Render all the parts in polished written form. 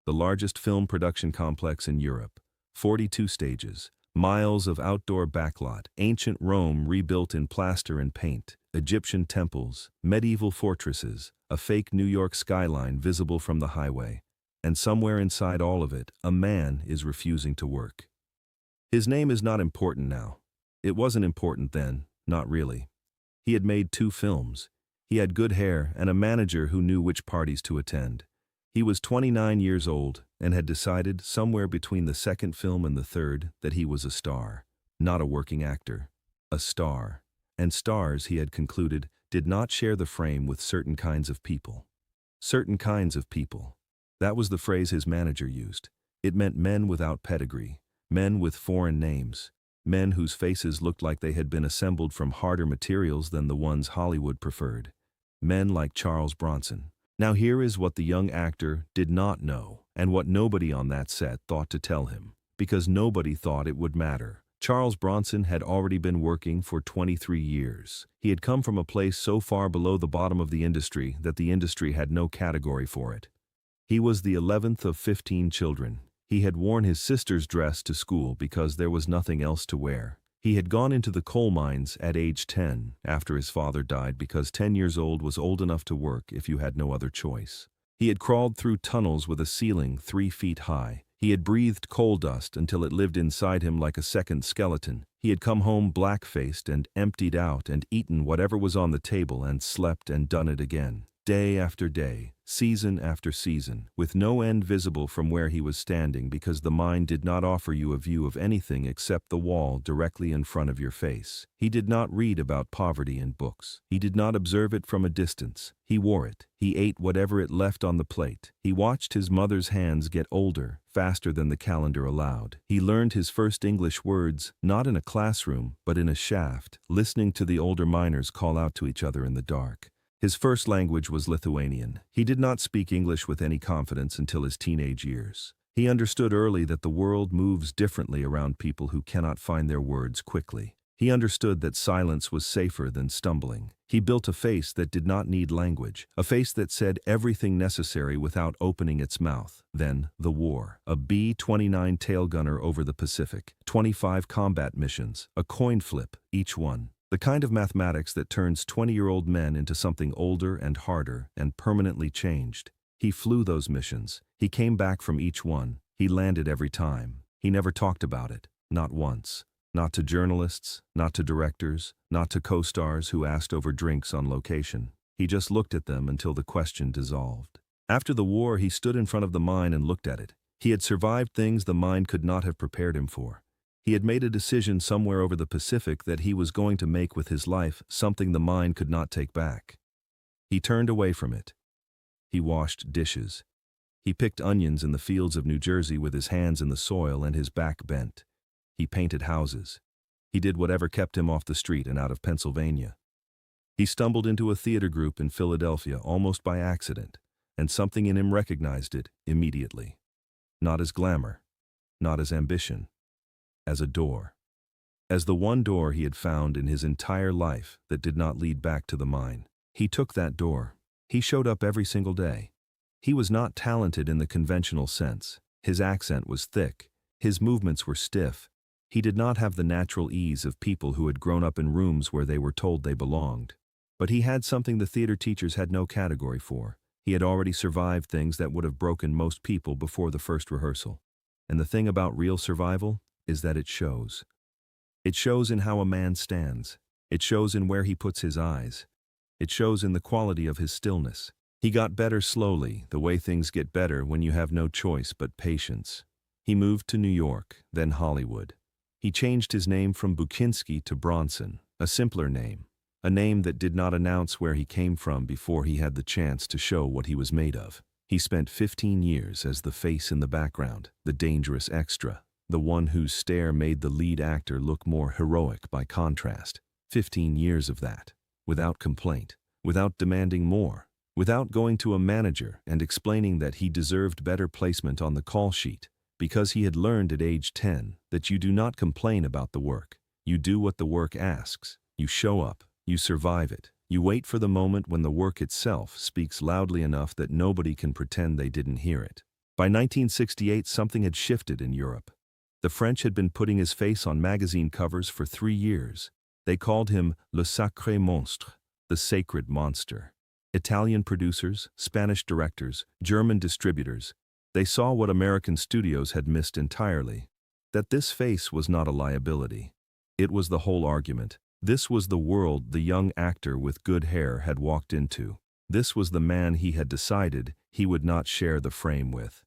the largest film production complex in Europe. 42 stages, miles of outdoor backlot, ancient Rome rebuilt in plaster and paint, Egyptian temples, medieval fortresses, a fake New York skyline visible from the highway. And somewhere inside all of it, a man is refusing to work. His name is not important now. It wasn't important then, not really. He had made 2 films. He had good hair and a manager who knew which parties to attend. He was 29 years old and had decided, somewhere between the second film and the third, that he was a star. Not a working actor. A star. And stars, he had concluded, did not share the frame with certain kinds of people. Certain kinds of people. That was the phrase his manager used. It meant men without pedigree, men with foreign names, men whose faces looked like they had been assembled from harder materials than the ones Hollywood preferred. Men like Charles Bronson. Now here is what the young actor did not know, and what nobody on that set thought to tell him, because nobody thought it would matter. Charles Bronson had already been working for 23 years. He had come from a place so far below the bottom of the industry that the industry had no category for it. He was the 11th of 15 children. He had worn his sister's dress to school because there was nothing else to wear. He had gone into the coal mines at age 10 after his father died because 10 years old was old enough to work if you had no other choice. He had crawled through tunnels with a ceiling 3 feet high. He had breathed coal dust until it lived inside him like a second skeleton. He had come home black-faced and emptied out and eaten whatever was on the table and slept and done it again. Day after day, season after season, with no end visible from where he was standing because the mine did not offer you a view of anything except the wall directly in front of your face. He did not read about poverty in books. He did not observe it from a distance. He wore it. He ate whatever it left on the plate. He watched his mother's hands get older, faster than the calendar allowed. He learned his first English words, not in a classroom, but in a shaft, listening to the older miners call out to each other in the dark. His first language was Lithuanian. He did not speak English with any confidence until his teenage years. He understood early that the world moves differently around people who cannot find their words quickly. He understood that silence was safer than stumbling. He built a face that did not need language, a face that said everything necessary without opening its mouth. Then, the war. A B-29 tail gunner over the Pacific, 25 combat missions, a coin flip, each one. The kind of mathematics that turns 20-year-old men into something older and harder and permanently changed. He flew those missions. He came back from each one. He landed every time. He never talked about it. Not once. Not to journalists, not to directors, not to co-stars who asked over drinks on location. He just looked at them until the question dissolved. After the war, he stood in front of the mine and looked at it. He had survived things the mine could not have prepared him for. He had made a decision somewhere over the Pacific that he was going to make with his life something the mine could not take back. He turned away from it. He washed dishes. He picked onions in the fields of New Jersey with his hands in the soil and his back bent. He painted houses. He did whatever kept him off the street and out of Pennsylvania. He stumbled into a theater group in Philadelphia almost by accident, and something in him recognized it immediately. Not as glamour, not as ambition. As a door. As the one door he had found in his entire life that did not lead back to the mine. He took that door. He showed up every single day. He was not talented in the conventional sense. His accent was thick. His movements were stiff. He did not have the natural ease of people who had grown up in rooms where they were told they belonged. But he had something the theater teachers had no category for. He had already survived things that would have broken most people before the first rehearsal. And the thing about real survival is that it shows. It shows in how a man stands. It shows in where he puts his eyes. It shows in the quality of his stillness. He got better slowly, the way things get better when you have no choice but patience. He moved to New York, then Hollywood. He changed his name from Bukinski to Bronson, a simpler name, a name that did not announce where he came from before he had the chance to show what he was made of. He spent 15 years as the face in the background, the dangerous extra, the one whose stare made the lead actor look more heroic by contrast. 15 years of that, without complaint, without demanding more, without going to a manager and explaining that he deserved better placement on the call sheet, because he had learned at age 10 that you do not complain about the work. You do what the work asks. You show up. You survive it. You wait for the moment when the work itself speaks loudly enough that nobody can pretend they didn't hear it. By 1968, something had shifted in Europe. The French had been putting his face on magazine covers for 3 years. They called him Le Sacré Monstre, the sacred monster. Italian producers, Spanish directors, German distributors, they saw what American studios had missed entirely. That this face was not a liability. It was the whole argument. This was the world the young actor with good hair had walked into. This was the man he had decided he would not share the frame with.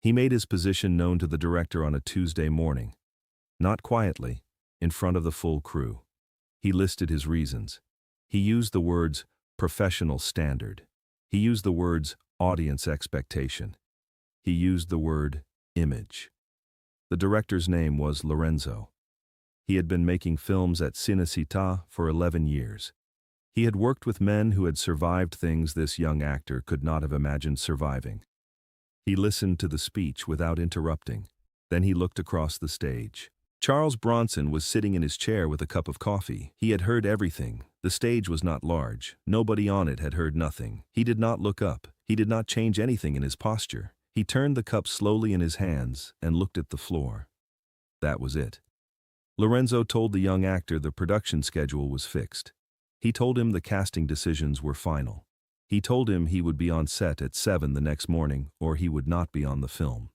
He made his position known to the director on a Tuesday morning. Not quietly, in front of the full crew. He listed his reasons. He used the words professional standard. He used the words audience expectation. He used the word image. The director's name was Lorenzo. He had been making films at Cinecittà for 11 years. He had worked with men who had survived things this young actor could not have imagined surviving. He listened to the speech without interrupting. Then he looked across the stage. Charles Bronson was sitting in his chair with a cup of coffee. He had heard everything. The stage was not large. Nobody on it had heard nothing. He did not look up. He did not change anything in his posture. He turned the cup slowly in his hands and looked at the floor. That was it. Lorenzo told the young actor the production schedule was fixed. He told him the casting decisions were final. He told him he would be on set at 7 the next morning or he would not be on the film.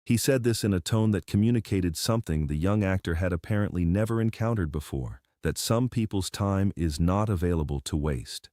He said this in a tone that communicated something the young actor had apparently never encountered before, that some people's time is not available to waste.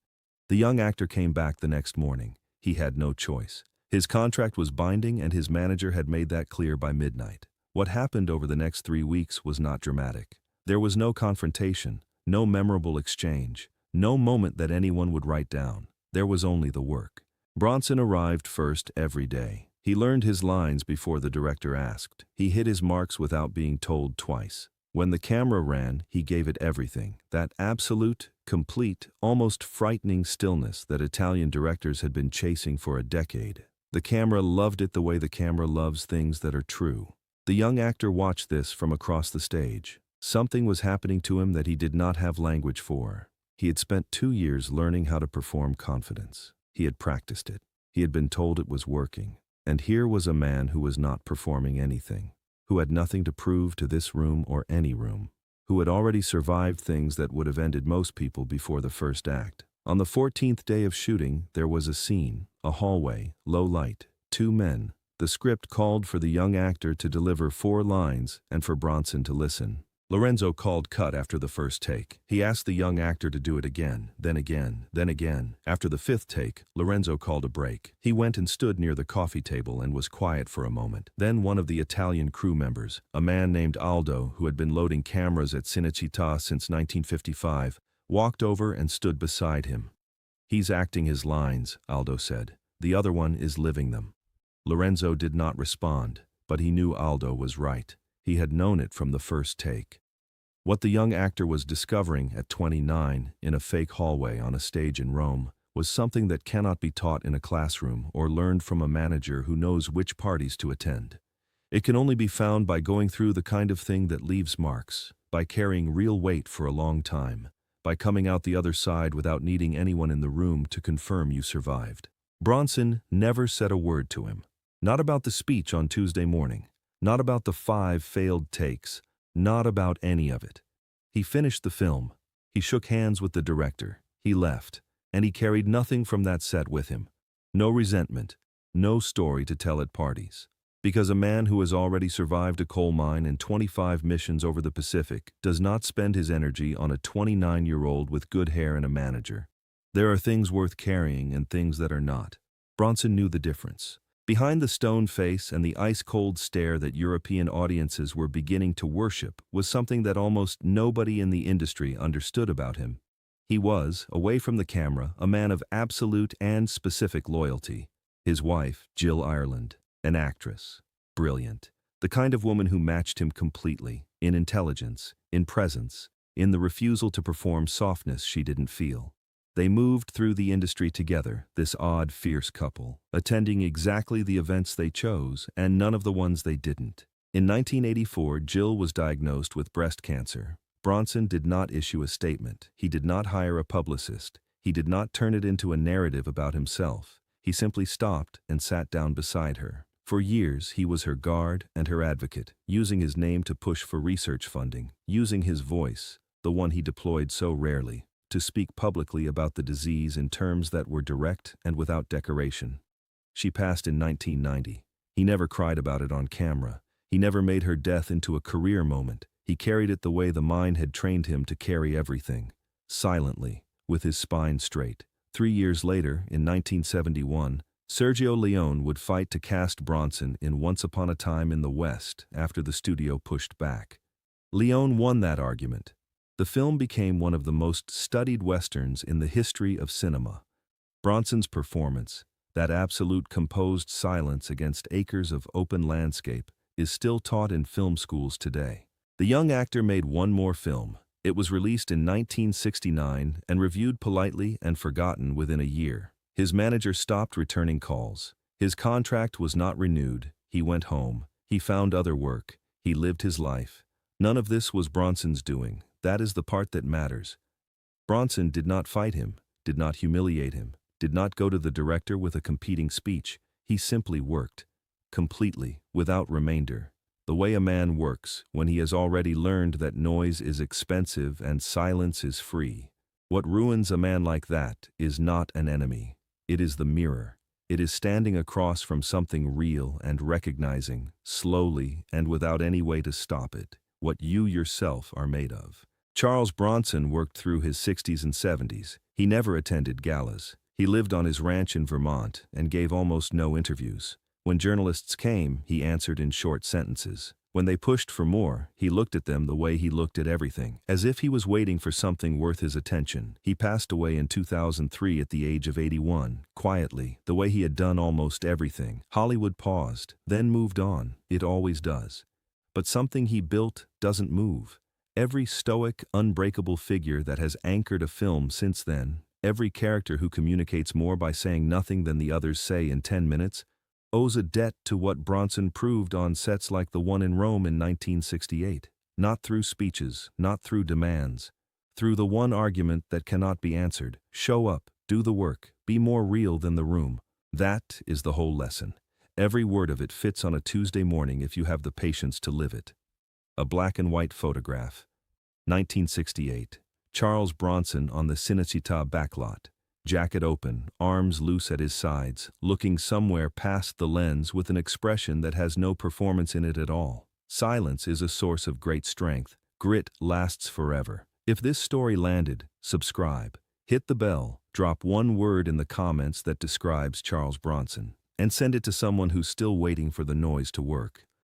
The young actor came back the next morning. He had no choice. His contract was binding and his manager had made that clear by midnight. What happened over the next 3 weeks was not dramatic. There was no confrontation, no memorable exchange, no moment that anyone would write down. There was only the work. Bronson arrived first every day. He learned his lines before the director asked. He hit his marks without being told twice. When the camera ran, he gave it everything. That absolute, complete, almost frightening stillness that Italian directors had been chasing for a decade. The camera loved it the way the camera loves things that are true. The young actor watched this from across the stage. Something was happening to him that he did not have language for. He had spent 2 years learning how to perform confidence. He had practiced it. He had been told it was working. And here was a man who was not performing anything, who had nothing to prove to this room or any room, who had already survived things that would have ended most people before the first act. On the 14th day of shooting, there was a scene, a hallway, low light, 2 men. The script called for the young actor to deliver 4 lines and for Bronson to listen. Lorenzo called cut after the first take. He asked the young actor to do it again, then again, then again. After the 5th take, Lorenzo called a break. He went and stood near the coffee table and was quiet for a moment. Then one of the Italian crew members, a man named Aldo who had been loading cameras at Cinecittà since 1955, walked over and stood beside him. "He's acting his lines," Aldo said. "The other one is living them." Lorenzo did not respond, but he knew Aldo was right. He had known it from the first take. What the young actor was discovering at 29 in a fake hallway on a stage in Rome was something that cannot be taught in a classroom or learned from a manager who knows which parties to attend. It can only be found by going through the kind of thing that leaves marks, by carrying real weight for a long time, by coming out the other side without needing anyone in the room to confirm you survived. Bronson never said a word to him. Not about the speech on Tuesday morning. Not about the 5 failed takes. Not about any of it. He finished the film. He shook hands with the director. He left. And he carried nothing from that set with him. No resentment. No story to tell at parties. Because a man who has already survived a coal mine and 25 missions over the Pacific does not spend his energy on a 29-year-old with good hair and a manager. There are things worth carrying and things that are not. Bronson knew the difference. Behind the stone face and the ice-cold stare that European audiences were beginning to worship was something that almost nobody in the industry understood about him. He was, away from the camera, a man of absolute and specific loyalty. His wife, Jill Ireland, an actress, brilliant, the kind of woman who matched him completely, in intelligence, in presence, in the refusal to perform softness she didn't feel. They moved through the industry together, this odd, fierce couple, attending exactly the events they chose and none of the ones they didn't. In 1984, Jill was diagnosed with breast cancer. Bronson did not issue a statement. He did not hire a publicist. He did not turn it into a narrative about himself. He simply stopped and sat down beside her. For years, he was her guard and her advocate, using his name to push for research funding, using his voice, the one he deployed so rarely, to speak publicly about the disease in terms that were direct and without decoration. She passed in 1990. He never cried about it on camera. He never made her death into a career moment. He carried it the way the mind had trained him to carry everything. Silently, with his spine straight. 3 years later, in 1971, Sergio Leone would fight to cast Bronson in Once Upon a Time in the West after the studio pushed back. Leone won that argument. The film became one of the most studied westerns in the history of cinema. Bronson's performance, that absolute composed silence against acres of open landscape, is still taught in film schools today. The young actor made one more film. It was released in 1969 and reviewed politely and forgotten within a year. His manager stopped returning calls. His contract was not renewed. He went home. He found other work. He lived his life. None of this was Bronson's doing. That is the part that matters. Bronson did not fight him, did not humiliate him, did not go to the director with a competing speech. He simply worked. Completely, without remainder. The way a man works when he has already learned that noise is expensive and silence is free. What ruins a man like that is not an enemy. It is the mirror. It is standing across from something real and recognizing, slowly and without any way to stop it, what you yourself are made of. Charles Bronson worked through his 60s and 70s. He never attended galas. He lived on his ranch in Vermont and gave almost no interviews. When journalists came, he answered in short sentences. When they pushed for more, he looked at them the way he looked at everything, as if he was waiting for something worth his attention. He passed away in 2003 at the age of 81, quietly, the way he had done almost everything. Hollywood paused, then moved on. It always does. But something he built doesn't move. Every stoic, unbreakable figure that has anchored a film since then, every character who communicates more by saying nothing than the others say in 10 minutes, owes a debt to what Bronson proved on sets like the one in Rome in 1968. Not through speeches, not through demands. Through the one argument that cannot be answered. Show up, do the work, be more real than the room. That is the whole lesson. Every word of it fits on a Tuesday morning if you have the patience to live it. A black and white photograph. 1968. Charles Bronson on the Cinecittà backlot. Jacket open, arms loose at his sides, looking somewhere past the lens with an expression that has no performance in it at all. Silence is a source of great strength. Grit lasts forever. If this story landed, subscribe. Hit the bell, drop one word in the comments that describes Charles Bronson, and send it to someone who's still waiting for the noise to work.